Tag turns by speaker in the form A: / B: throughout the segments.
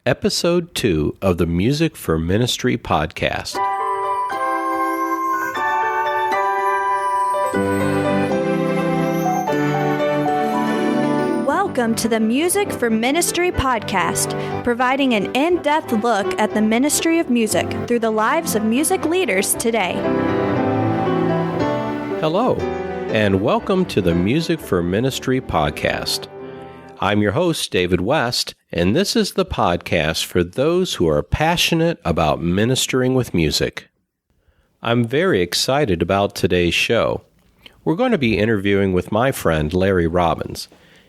A: Episode 2 of the Music for Ministry podcast.
B: Welcome to the Music for Ministry podcast, providing an in-depth look at the ministry of music through the lives of music leaders today.
A: Hello, and welcome to the Music for Ministry podcast. I'm your host, David West, and this is the podcast for those who are passionate about ministering with music. I'm very excited about today's show. We're going to be interviewing with my friend, Larry Robbins.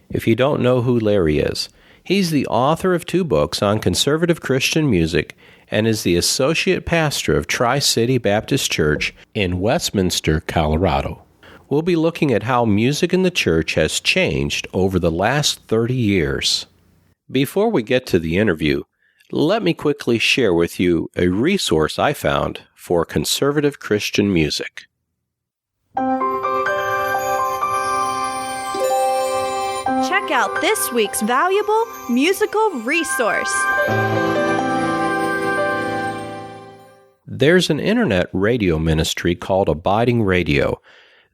A: If you don't know who Larry is, he's the author of 2 books on conservative Christian music and is the associate pastor of Tri-City Baptist Church in Westminster, Colorado. We'll be looking at how music in the church has changed over the last 30 years. Before we get to the interview, let me quickly share with you a resource I found for conservative Christian music.
B: Check out this week's valuable musical resource.
A: There's an internet radio ministry called Abiding Radio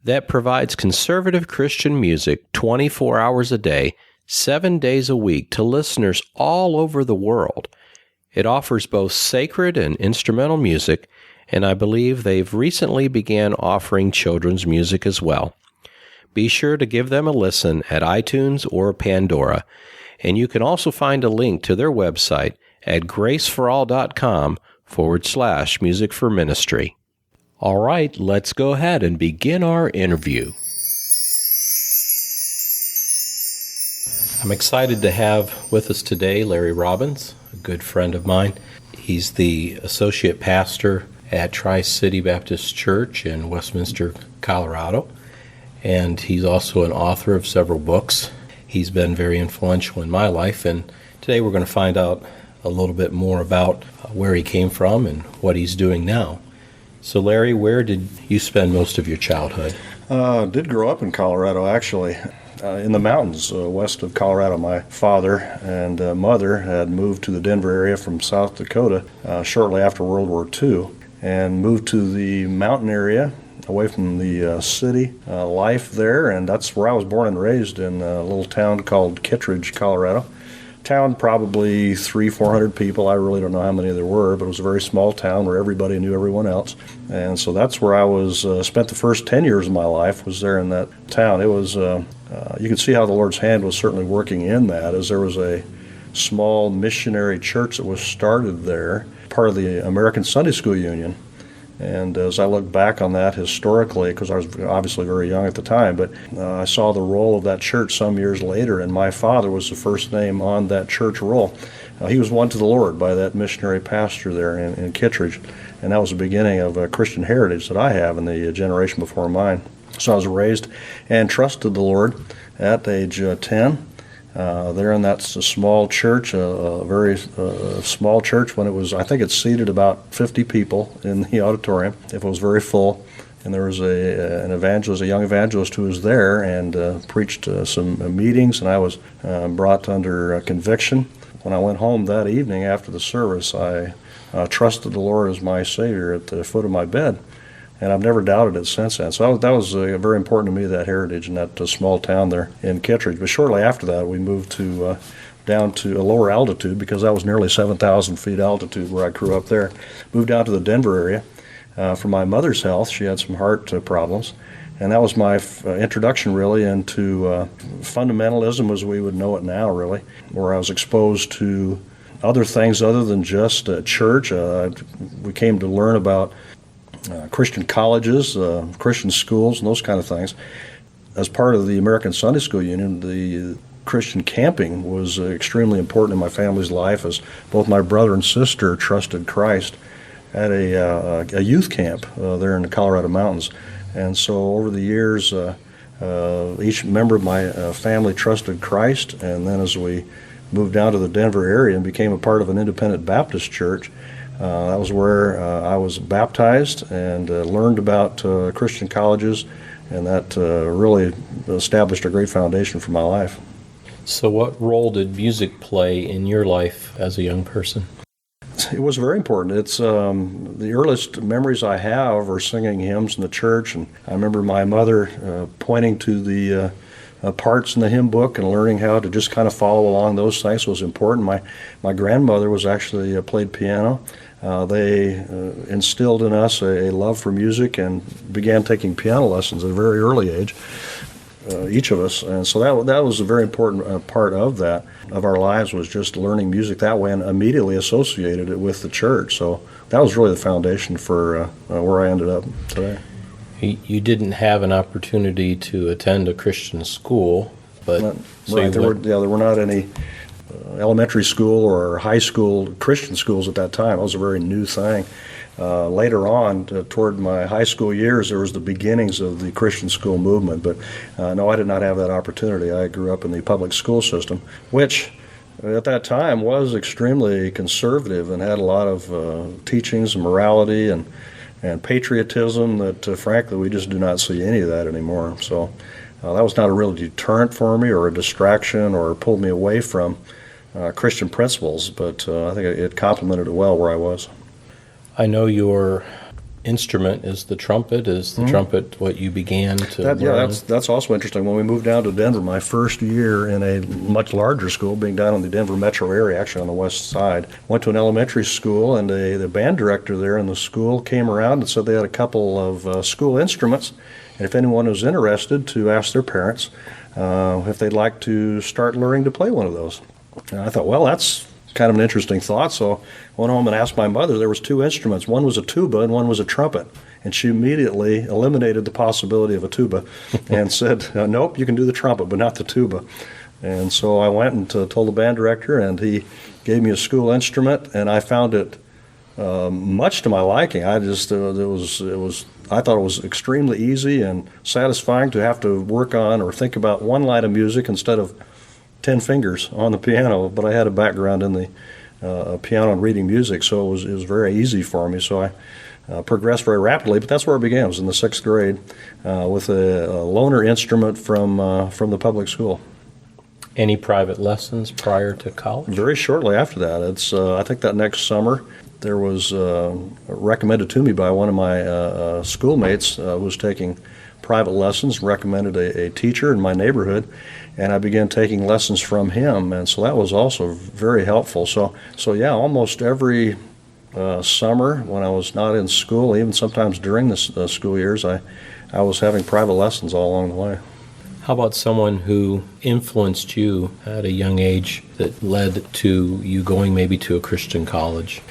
A: that provides conservative Christian music 24 hours a day, 7 days a week to listeners all over the world. It offers both sacred and instrumental music, and I believe they've recently began offering children's music as well. Be sure to give them a listen at iTunes or Pandora, and you can also find a link to their website at graceforall.com/music for ministry. All right, let's go ahead and begin our interview. I'm excited to have with us today Larry Robbins, a good friend of mine. He's the associate pastor at Tri-City Baptist Church in Westminster, Colorado, and he's also an author of several books. He's been very influential in my life, and today we're going to find out a little bit more about where he came from and what he's doing now. So, Larry, where did you spend most of your childhood?
C: Did grow up in Colorado, actually, in the mountains west of Colorado. My father and mother had moved to the Denver area from South Dakota shortly after World War II and moved to the mountain area away from the city life there, and that's where I was born and raised, in a little town called Kittredge, Colorado. Town, probably 300-400 people. I really don't know how many there were, but it was a very small town where everybody knew everyone else. And so that's where I was spent the first 10 years of my life, was there in that town. It was you could see how the Lord's hand was certainly working in that, as there was a small missionary church that was started there, part of the American Sunday School Union. And as I look back on that historically, because I was obviously very young at the time, but I saw the role of that church some years later, and my father was the first name on that church roll. He was won to the Lord by that missionary pastor there in Kittredge, and that was the beginning of a Christian heritage that I have in the generation before mine. So I was raised and trusted the Lord at age 10. There in that small church, a very small church, when it was, I think it seated about 50 people in the auditorium. It was very full, and there was an evangelist, a young evangelist who was there and preached some meetings, and I was brought under conviction. When I went home that evening after the service, I trusted the Lord as my Savior at the foot of my bed. And I've never doubted it since then. So that was very important to me, that heritage in that small town there in Kittredge. But shortly after that, we moved to down to a lower altitude, because that was nearly 7,000 feet altitude where I grew up there. Moved down to the Denver area for my mother's health. She had some heart problems. And that was my introduction, really, into fundamentalism as we would know it now, really, where I was exposed to other things other than just church. We came to learn about Christian colleges, Christian schools, and those kind of things. As part of the American Sunday School Union, the Christian camping was extremely important in my family's life, as both my brother and sister trusted Christ at a youth camp there in the Colorado mountains. And so over the years, each member of my family trusted Christ, and then as we moved down to the Denver area and became a part of an independent Baptist church, that was where I was baptized and learned about Christian colleges, and that really established a great foundation for my life.
A: So what role did music play in your life as a young person?
C: It was very important. It's the earliest memories I have are singing hymns in the church, and I remember my mother pointing to the parts in the hymn book and learning how to just kind of follow along those things was important. My grandmother was actually played piano. They instilled in us a love for music and began taking piano lessons at a very early age, each of us. And so that was a very important part of our lives, was just learning music that way and immediately associated it with the church. So that was really the foundation for where I ended up today.
A: You didn't have an opportunity to attend a Christian school, but
C: right. There were not any elementary school or high school Christian schools at that time. It was a very new thing. Later on, toward my high school years, there was the beginnings of the Christian school movement. But no, I did not have that opportunity. I grew up in the public school system, which at that time was extremely conservative and had a lot of teachings and morality and patriotism that, frankly, we just do not see any of that anymore. So that was not a real deterrent for me or a distraction or pulled me away from Christian principles, but I think it complemented it well where I was.
A: I know your instrument is the trumpet. Is the trumpet what you began to learn?
C: Yeah, that's also interesting. When we moved down to Denver, my first year in a much larger school, being down in the Denver metro area, actually on the west side, went to an elementary school, and the band director there in the school came around and said they had a couple of school instruments, and if anyone was interested, to ask their parents if they'd like to start learning to play one of those. And I thought, well, that's kind of an interesting thought, so I went home and asked my mother. There was two instruments. One was a tuba and one was a trumpet. And she immediately eliminated the possibility of a tuba and said, nope, you can do the trumpet, but not the tuba. And so I went and told the band director, and he gave me a school instrument, and I found it much to my liking. I just I thought it was extremely easy and satisfying to have to work on or think about one line of music instead of 10 fingers on the piano, but I had a background in the piano and reading music, so it was very easy for me. So I progressed very rapidly, but that's where it began. It was in the 6th grade with a loaner instrument from the public school.
A: Any private lessons prior to college?
C: Very shortly after that. It's I think that next summer there was recommended to me by one of my schoolmates who was taking private lessons, recommended a teacher in my neighborhood, and I began taking lessons from him, and so that was also very helpful. So yeah, almost every summer when I was not in school, even sometimes during the school years, I was having private lessons all along the way.
A: How about someone who influenced you at a young age that led to you going maybe to a Christian college?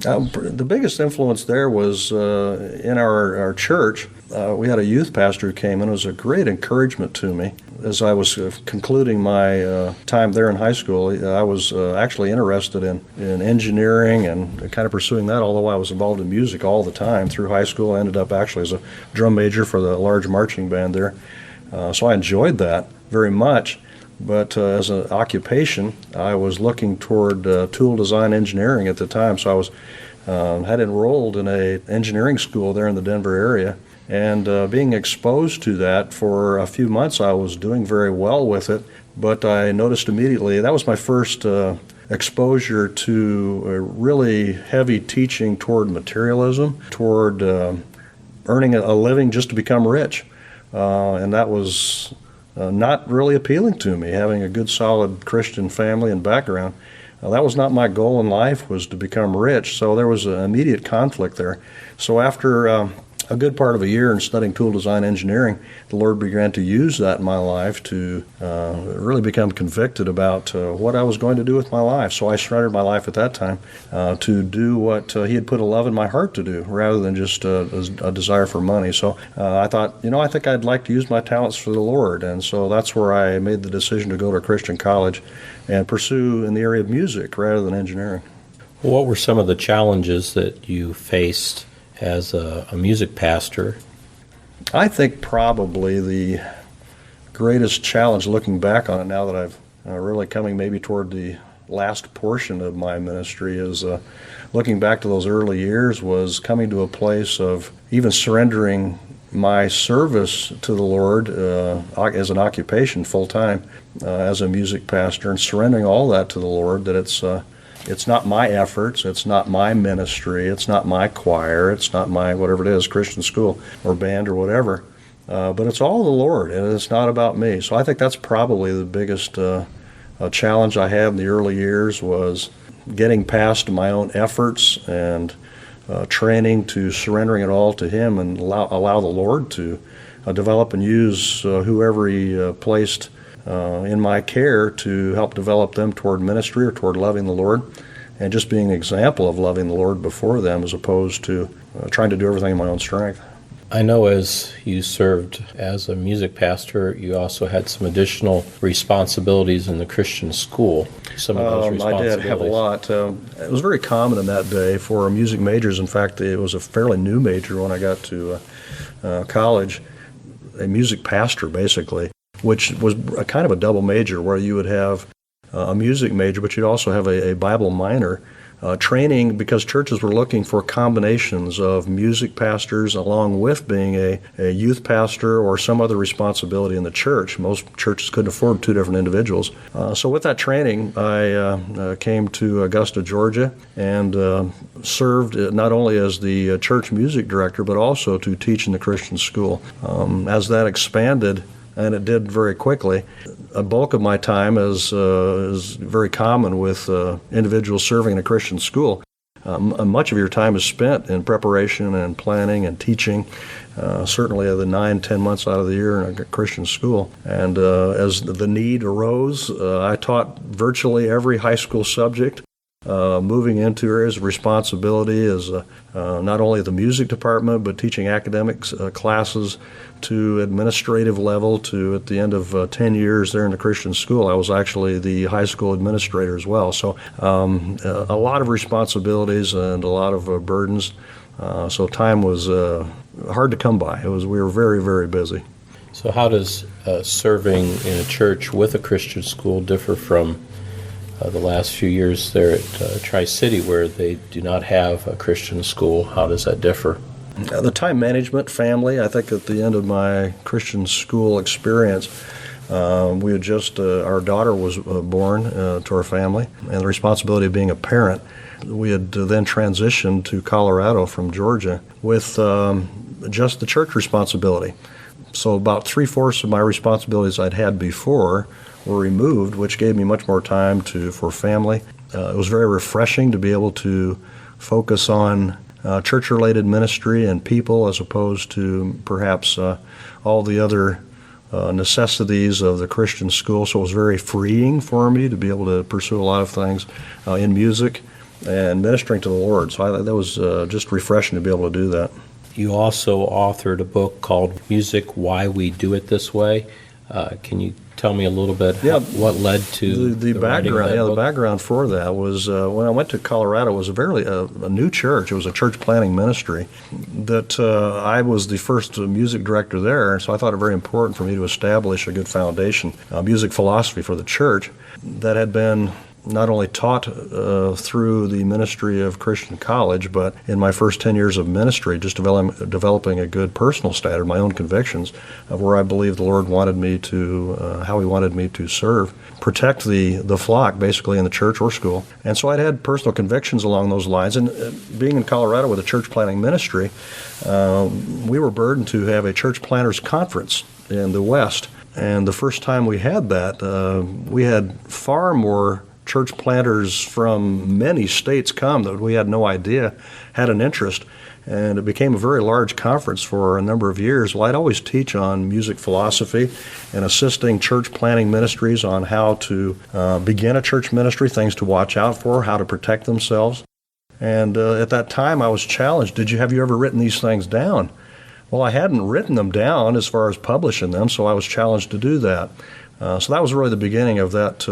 C: The biggest influence there was in our church. We had a youth pastor who came in. It was a great encouragement to me. As I was concluding my time there in high school, I was actually interested in engineering and kind of pursuing that, although I was involved in music all the time through high school. I ended up actually as a drum major for the large marching band there. So I enjoyed that very much. But as an occupation, I was looking toward tool design engineering at the time. So I was had enrolled in an engineering school there in the Denver area. And being exposed to that for a few months, I was doing very well with it. But I noticed immediately that was my first exposure to a really heavy teaching toward materialism, toward earning a living just to become rich. And that was not really appealing to me, having a good, solid Christian family and background. That was not my goal in life, was to become rich, so there was an immediate conflict there. So after a good part of a year in studying tool design engineering, the Lord began to use that in my life to really become convicted about what I was going to do with my life. So I surrendered my life at that time to do what He had put a love in my heart to do, rather than just a desire for money. So I thought, I think I'd like to use my talents for the Lord, and so that's where I made the decision to go to a Christian college and pursue in the area of music rather than engineering.
A: What were some of the challenges that you faced as a music pastor?
C: I think probably the greatest challenge, looking back on it now that I've really coming maybe toward the last portion of my ministry, is looking back to those early years, was coming to a place of even surrendering my service to the Lord as an occupation full-time as a music pastor and surrendering all that to the Lord, that it's not my efforts, it's not my ministry, it's not my choir, it's not my whatever it is, Christian school or band or whatever, but it's all the Lord, and it's not about me. So I think that's probably the biggest challenge I had in the early years, was getting past my own efforts and training to surrendering it all to Him and allow the Lord to develop and use whoever He placed in my care to help develop them toward ministry or toward loving the Lord, and just being an example of loving the Lord before them, as opposed to trying to do everything in my own strength.
A: I know as you served as a music pastor, you also had some additional responsibilities in the Christian school. Some of those responsibilities.
C: I did have a lot. It was very common in that day for music majors. In fact, it was a fairly new major when I got to college, a music pastor, basically, which was a kind of a double major, where you would have a music major, but you'd also have a Bible minor. Training, because churches were looking for combinations of music pastors along with being a youth pastor or some other responsibility in the church. Most churches couldn't afford two different individuals. So with that training, I came to Augusta, Georgia, and served not only as the church music director, but also to teach in the Christian school. As that expanded, and it did very quickly, a bulk of my time, is very common with individuals serving in a Christian school. Much of your time is spent in preparation and planning and teaching, certainly the 9-10 months out of the year in a Christian school. And as the need arose, I taught virtually every high school subject, moving into areas of responsibility as not only the music department, but teaching academics classes to administrative level. To at the end of 10 years there in the Christian school, I was actually the high school administrator as well. So a lot of responsibilities and a lot of burdens. So time was hard to come by. We were very, very busy.
A: So how does serving in a church with a Christian school differ from the last few years there at Tri-City, where they do not have a Christian school? How does that differ?
C: The time management, family. I think at the end of my Christian school experience, we had just, our daughter was born to our family, and the responsibility of being a parent. We had then transitioned to Colorado from Georgia with just the church responsibility. So about 3/4 of my responsibilities I'd had before were removed, which gave me much more time for family. It was very refreshing to be able to focus on church-related ministry and people, as opposed to perhaps all the other necessities of the Christian school. So it was very freeing for me to be able to pursue a lot of things in music and ministering to the Lord. So that was just refreshing to be able to do that.
A: You also authored a book called Music, Why We Do It This Way. Can you tell me a little bit what led to
C: the background? The background for that was when I went to Colorado. It was a new church. It was a church planting ministry that I was the first music director there, so I thought it very important for me to establish a good foundation, music philosophy for the church that had been not only taught through the ministry of Christian college, but in my first 10 years of ministry, just developing a good personal standard, my own convictions of where I believe the Lord wanted me to, how He wanted me to serve, protect the flock, basically, in the church or school. And so I'd had personal convictions along those lines. And being in Colorado with a church planting ministry, we were burdened to have a church planters conference in the West. And the first time we had that, we had far more church planters from many states come that we had no idea had an interest, and it became a very large conference for a number of years. Well, I'd always teach on music philosophy and assisting church planting ministries on how to begin a church ministry, things to watch out for, how to protect themselves. And at that time I was challenged, have you ever written these things down? Well, I hadn't written them down as far as publishing them, so I was challenged to do that. So that was really the beginning of that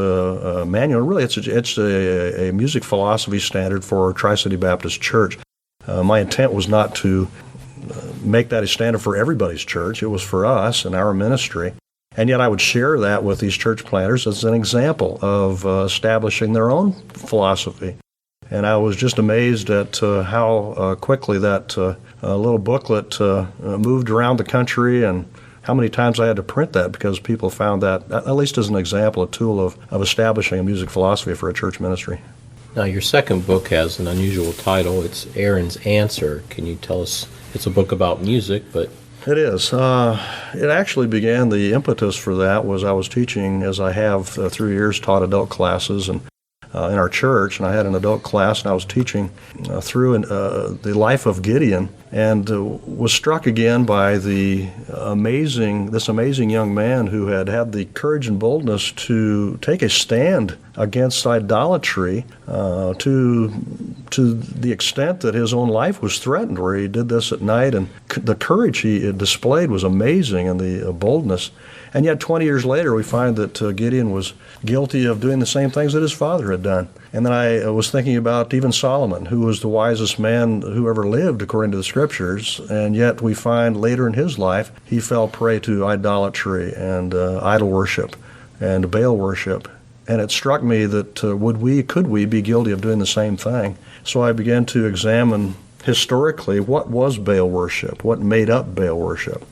C: manual. Really, it's a music philosophy standard for Tri-City Baptist Church. My intent was not to make that a standard for everybody's church. It was for us and our ministry. And yet I would share that with these church planters as an example of establishing their own philosophy And I was just amazed at how quickly that little booklet moved around the country, and how many times I had to print that because people found that, at least as an example, a tool of establishing a music philosophy for a church ministry.
A: Now, your second book has an unusual title. It's Aaron's Answer. Can you tell us? It's a book about music, but...
C: It is. It actually began, the impetus for that was I was teaching, as I have through years, taught adult classes and in our church, and I had an adult class, and I was teaching through the life of Gideon, and was struck again by this amazing young man who had the courage and boldness to take a stand against idolatry to the extent that his own life was threatened, where he did this at night, and the courage he displayed was amazing, and the boldness. And yet 20 years later, we find that Gideon was guilty of doing the same things that his father had done. And then I was thinking about even Solomon, who was the wisest man who ever lived, according to the Scriptures, and yet we find later in his life, he fell prey to idolatry and idol worship and Baal worship. And it struck me that could we be guilty of doing the same thing? So I began to examine historically what was Baal worship, what made up Baal worship.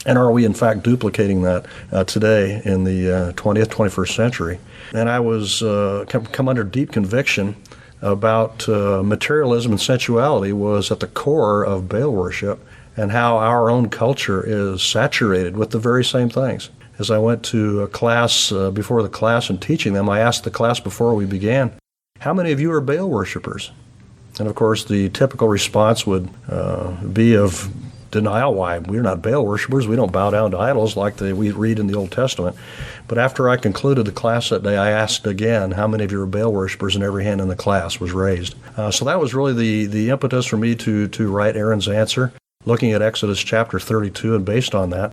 C: And are we, in fact, duplicating that today in the 20th, 21st century? And I was come under deep conviction about materialism and sensuality was at the core of Baal worship, and how our own culture is saturated with the very same things. As I went to a class, before the class and teaching them, I asked the class before we began, how many of you are Baal worshipers? And of course, the typical response would be of denial. Why? We're not Baal worshipers. We don't bow down to idols like we read in the Old Testament. But after I concluded the class that day, I asked again, how many of you are Baal worshipers? And every hand in the class was raised. So that was really the impetus for me to write Aaron's Answer, looking at Exodus chapter 32, and based on that.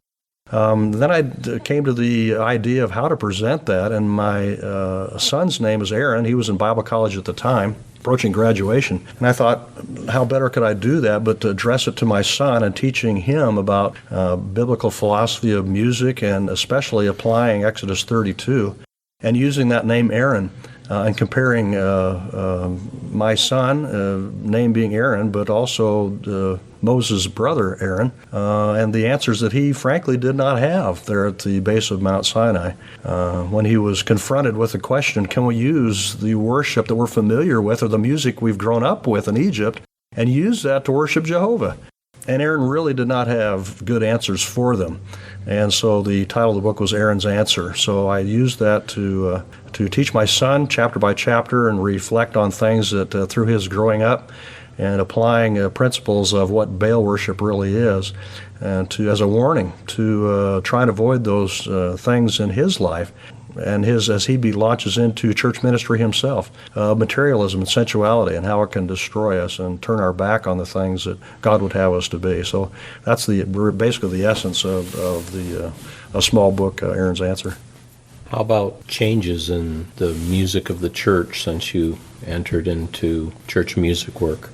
C: Then I came to the idea of how to present that, and my son's name is Aaron. He was in Bible college at the time, approaching graduation, and I thought, how better could I do that but to address it to my son and teaching him about biblical philosophy of music, and especially applying Exodus 32 and using that name Aaron and comparing my son, name being Aaron, but also Moses' brother Aaron, and the answers that he frankly did not have there at the base of Mount Sinai. When he was confronted with the question, can we use the worship that we're familiar with, or the music we've grown up with in Egypt, and use that to worship Jehovah? And Aaron really did not have good answers for them. And so the title of the book was Aaron's Answer. So I used that to teach my son chapter by chapter and reflect on things that through his growing up and applying principles of what Baal worship really is, and as a warning to try and avoid those things in his life. And as he launches into church ministry himself, materialism and sensuality, and how it can destroy us and turn our back on the things that God would have us to be. So that's basically the essence of a small book, Aaron's Answer.
A: How about changes in the music of the church since you entered into church music work?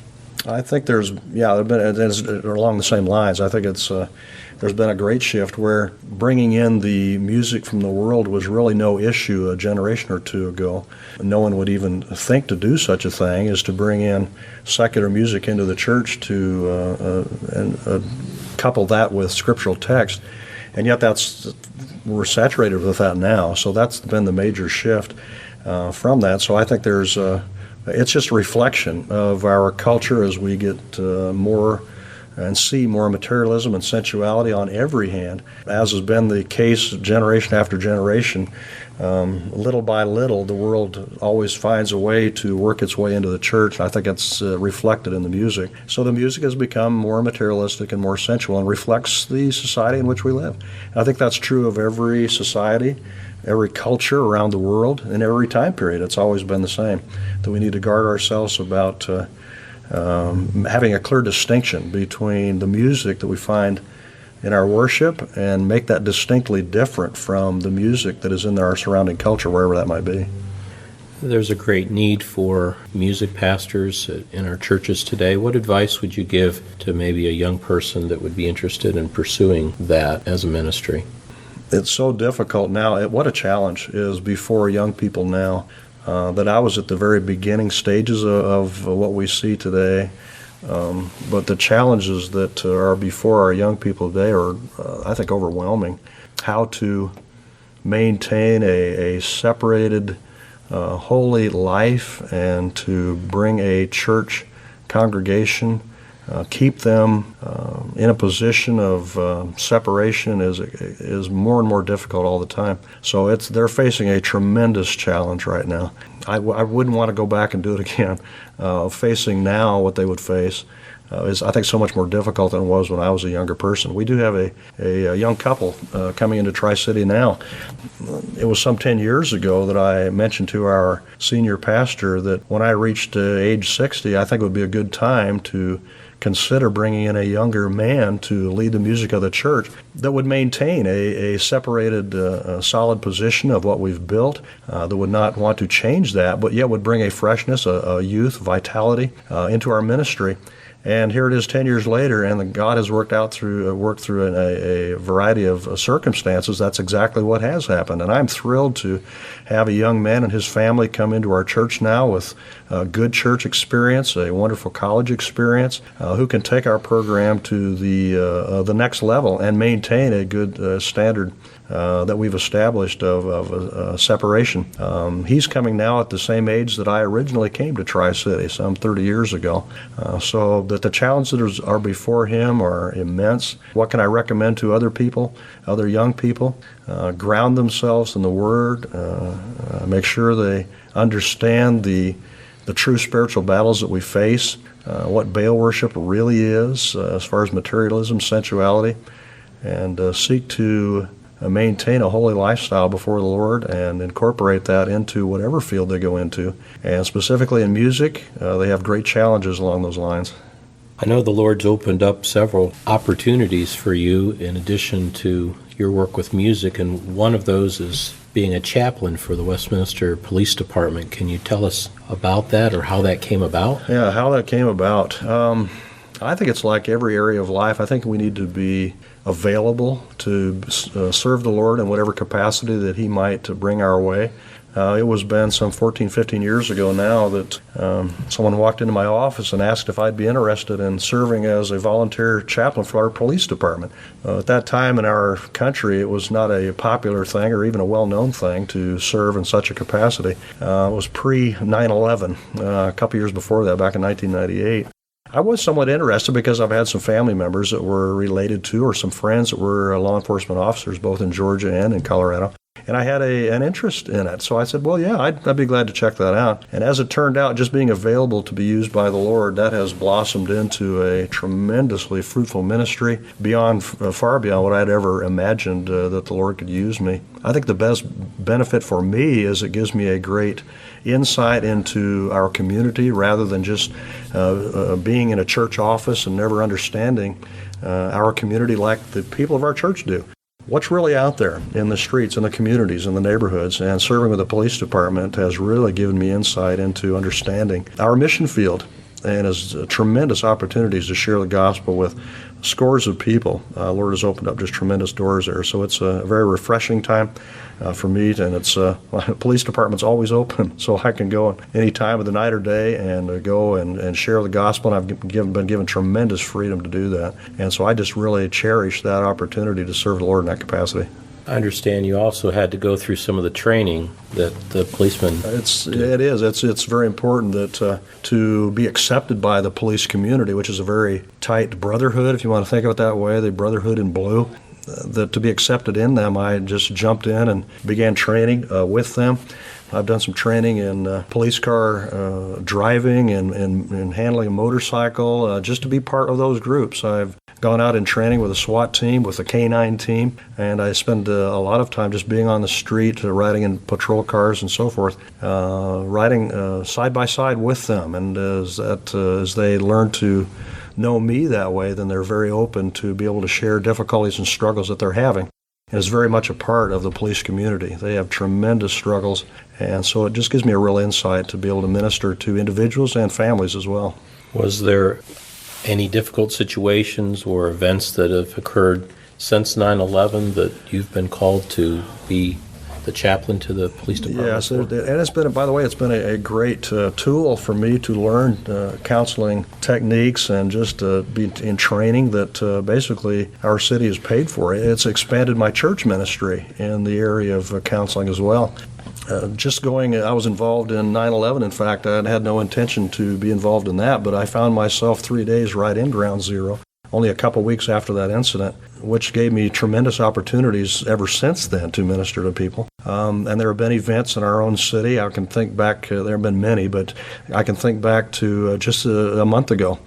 C: I think there's been along the same lines. I think there's been a great shift where bringing in the music from the world was really no issue a generation or two ago. No one would even think to do such a thing, as to bring in secular music into the church to couple that with scriptural text. And yet we're saturated with that now. So that's been the major shift from that. So I think it's just a reflection of our culture as we get more and see more materialism and sensuality on every hand, as has been the case generation after generation. Little by little, the world always finds a way to work its way into the church. I think it's reflected in the music. So the music has become more materialistic and more sensual and reflects the society in which we live. And I think that's true of every society, every culture around the world, in every time period. It's always been the same, that we need to guard ourselves about having a clear distinction between the music that we find in our worship and make that distinctly different from the music that is in our surrounding culture, wherever that might be.
A: There's a great need for music pastors in our churches today. What advice would you give to maybe a young person that would be interested in pursuing that as a ministry?
C: It's so difficult now. What a challenge is before young people now that I was at the very beginning stages of what we see today. But the challenges that are before our young people today are, I think, overwhelming. How to maintain a separated, holy life and to bring a church congregation, keep them in a position of separation is more and more difficult all the time. So they're facing a tremendous challenge right now. I wouldn't want to go back and do it again. Facing now what they would face is, I think, so much more difficult than it was when I was a younger person. We do have a young couple coming into Tri-City now. It was some 10 years ago that I mentioned to our senior pastor that when I reached age 60, I think it would be a good time to consider bringing in a younger man to lead the music of the church that would maintain a separated, solid position of what we've built, that would not want to change that, but yet would bring a freshness, a youth, vitality into our ministry. And here it is 10 years later, and God has worked through a variety of circumstances. That's exactly what has happened. And I'm thrilled to have a young man and his family come into our church now with a good church experience, a wonderful college experience, who can take our program to the next level and maintain a good standard that we've established of separation. He's coming now at the same age that I originally came to Tri-City, some 30 years ago. So that the challenges that are before him are immense. What can I recommend to other people, other young people? Ground themselves in the Word. Make sure they understand the true spiritual battles that we face, what Baal worship really is as far as materialism, sensuality, and seek to maintain a holy lifestyle before the Lord and incorporate that into whatever field they go into. And specifically in music, they have great challenges along those lines.
A: I know the Lord's opened up several opportunities for you in addition to your work with music, and one of those is being a chaplain for the Westminster Police Department. Can you tell us about that or how that came about?
C: Yeah, how that came about. I think it's like every area of life. I think we need to be available to serve the Lord in whatever capacity that He might bring our way. It was been some 14, 15 years ago now that someone walked into my office and asked if I'd be interested in serving as a volunteer chaplain for our police department. At that time in our country, it was not a popular thing or even a well-known thing to serve in such a capacity. It was pre-9/11, a couple years before that, back in 1998. I was somewhat interested because I've had some family members that were related to, or some friends that were law enforcement officers, both in Georgia and in Colorado. And I had an interest in it. So I said, well, yeah, I'd be glad to check that out. And as it turned out, just being available to be used by the Lord, that has blossomed into a tremendously fruitful ministry far beyond what I'd ever imagined that the Lord could use me. I think the best benefit for me is it gives me a great insight into our community rather than just being in a church office and never understanding our community like the people of our church do. What's really out there in the streets, in the communities, in the neighborhoods, and serving with the police department has really given me insight into understanding our mission field and has tremendous opportunities to share the gospel with scores of people. Lord has opened up just tremendous doors there. So it's a very refreshing time for me, and it's the police department's always open, so I can go any time of the night or day and go and share the gospel, and I've been given tremendous freedom to do that. And so I just really cherish that opportunity to serve the Lord in that capacity.
A: I understand you also had to go through some of the training that the policemen
C: It is. It's very important that to be accepted by the police community, which is a very tight brotherhood, if you want to think of it that way, the brotherhood in blue, that to be accepted in them, I just jumped in and began training with them. I've done some training in police car driving and handling a motorcycle, just to be part of those groups. I've gone out in training with a SWAT team, with a K-9 team, and I spend a lot of time just being on the street, riding in patrol cars and so forth, riding side by side with them. And as they learn to know me that way, then they're very open to be able to share difficulties and struggles that they're having. And it's very much a part of the police community. They have tremendous struggles, and so it just gives me a real insight to be able to minister to individuals and families as well.
A: Was there any difficult situations or events that have occurred since 9/11 that you've been called to be the chaplain to the police department?
C: Yes, and it's been, by the way, it's been a great tool for me to learn counseling techniques and just be in training that basically our city has paid for. It's expanded my church ministry in the area of counseling as well. I was involved in 9/11. In fact, I had no intention to be involved in that, but I found myself 3 days right in Ground Zero, only a couple weeks after that incident, which gave me tremendous opportunities ever since then to minister to people. And there have been events in our own city. I can think back, there have been many, but I can think back to just a month ago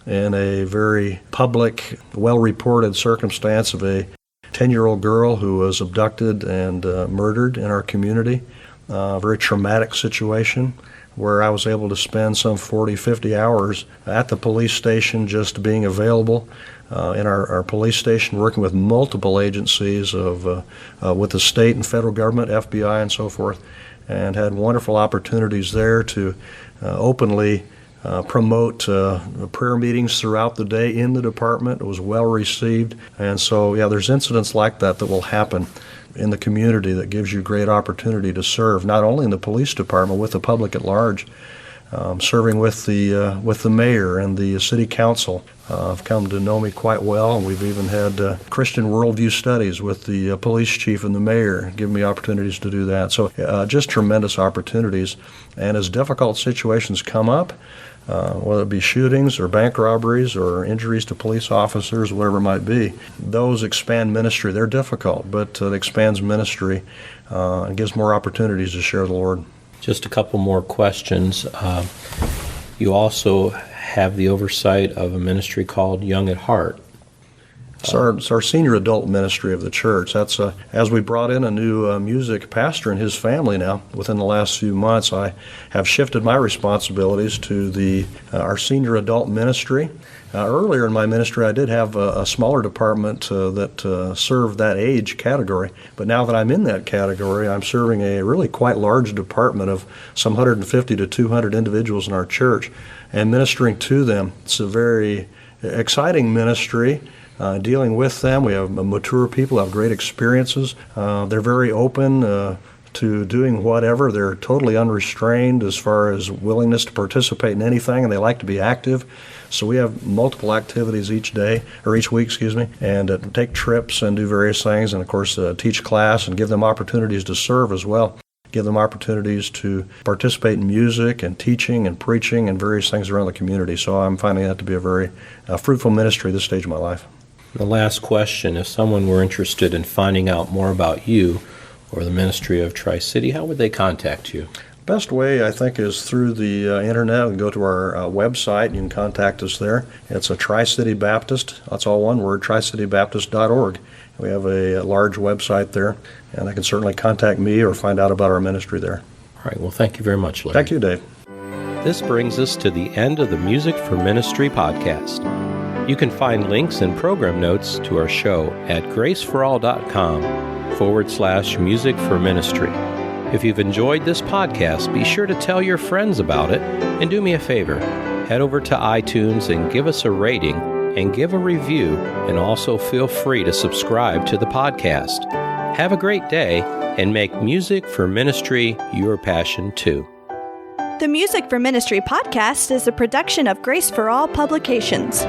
C: in a very public, well-reported circumstance of a 10-year-old girl who was abducted and murdered in our community. A very traumatic situation where I was able to spend some 40, 50 hours at the police station just being available in our police station, working with multiple agencies with the state and federal government, FBI and so forth, and had wonderful opportunities there to openly promote prayer meetings throughout the day in the department. It was well received. And so, there's incidents like that will happen in the community that gives you great opportunity to serve, not only in the police department, with the public at large. Serving with the mayor and the city council have come to know me quite well, and we've even had Christian worldview studies with the police chief and the mayor, giving me opportunities to do that. So just tremendous opportunities. And as difficult situations come up, whether it be shootings or bank robberies or injuries to police officers, whatever it might be, those expand ministry. They're difficult, but it expands ministry and gives more opportunities to share the Lord.
A: Just a couple more questions. You also have the oversight of a ministry called Young at Heart.
C: It's our senior adult ministry of the church. That's as we brought in a new music pastor and his family now within the last few months, I have shifted my responsibilities to our senior adult ministry. Earlier in my ministry, I did have a smaller department that served that age category. But now that I'm in that category, I'm serving a really quite large department of some 150 to 200 individuals in our church and ministering to them. It's a very exciting ministry. Dealing with them. We have mature people, have great experiences. They're very open to doing whatever. They're totally unrestrained as far as willingness to participate in anything, and they like to be active. So we have multiple activities each week, and take trips and do various things, and of course teach class and give them opportunities to serve as well. Give them opportunities to participate in music and teaching and preaching and various things around the community. So I'm finding that to be a very fruitful ministry at this stage of my life.
A: The last question, if someone were interested in finding out more about you or the ministry of Tri-City, how would they contact you?
C: Best way, I think, is through the internet. You can go to our website. You can contact us there. It's a Tri-City Baptist. That's all one word, tricitybaptist.org. We have a large website there, and they can certainly contact me or find out about our ministry there.
A: All right. Well, thank you very much, Larry.
C: Thank you, Dave.
A: This brings us to the end of the Music for Ministry podcast. You can find links and program notes to our show at graceforall.com/music for ministry. If you've enjoyed this podcast, be sure to tell your friends about it, and do me a favor, head over to iTunes and give us a rating and give a review, and also feel free to subscribe to the podcast. Have a great day, and make music for ministry your passion too.
B: The Music for Ministry podcast is a production of Grace for All Publications.